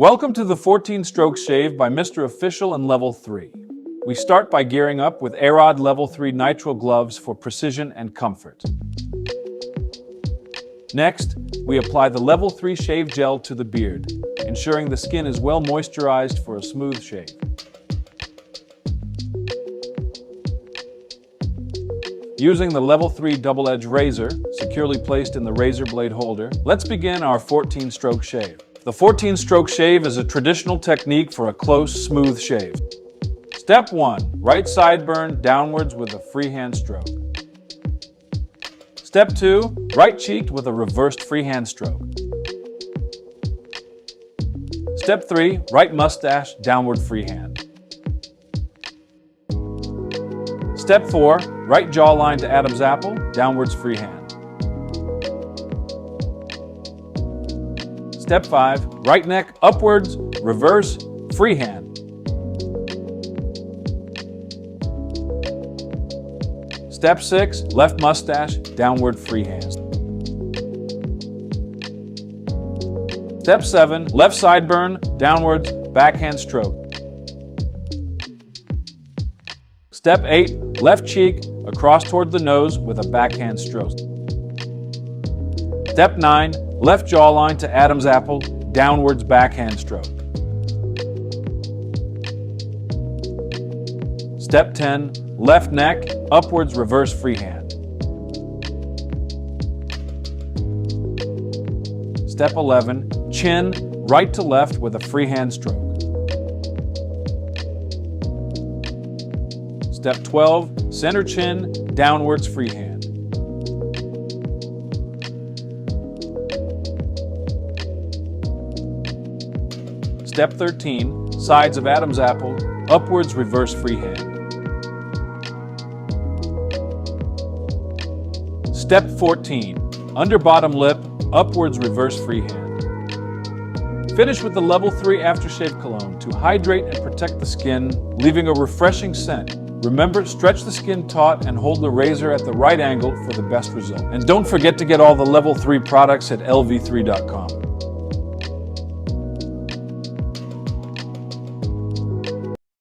Welcome to the 14-stroke shave by Mr. Official and Level 3. We start by gearing up with Aerod Level 3 Nitrile gloves for precision and comfort. Next, we apply the Level 3 Shave Gel to the beard, ensuring the skin is well moisturized for a smooth shave. Using the Level 3 double-edged razor, securely placed in the razor blade holder, let's begin our 14-stroke shave. The 14-stroke shave is a traditional technique for a close, smooth shave. Step 1. Right sideburn downwards with a freehand stroke. Step 2. Right cheek with a reversed freehand stroke. Step 3. Right mustache downward freehand. Step 4. Right jawline to Adam's apple, downwards freehand. Step 5. Right neck upwards, reverse, freehand. Step 6. Left mustache, downward freehand. Step 7. Left sideburn, downwards, backhand stroke. Step 8. Left cheek, across toward the nose with a backhand stroke. Step 9. Left jawline to Adam's apple, downwards backhand stroke. Step 10. Left neck, upwards reverse freehand. Step 11. Chin, right to left with a freehand stroke. Step 12. Center chin, downwards freehand. Step 13. Sides of Adam's apple, upwards reverse freehand. Step 14. Under bottom lip, upwards reverse freehand. Finish with the Level 3 Aftershave Cologne to hydrate and protect the skin, leaving a refreshing scent. Remember, stretch the skin taut and hold the razor at the right angle for the best result. And don't forget to get all the Level 3 products at L3VEL3.com.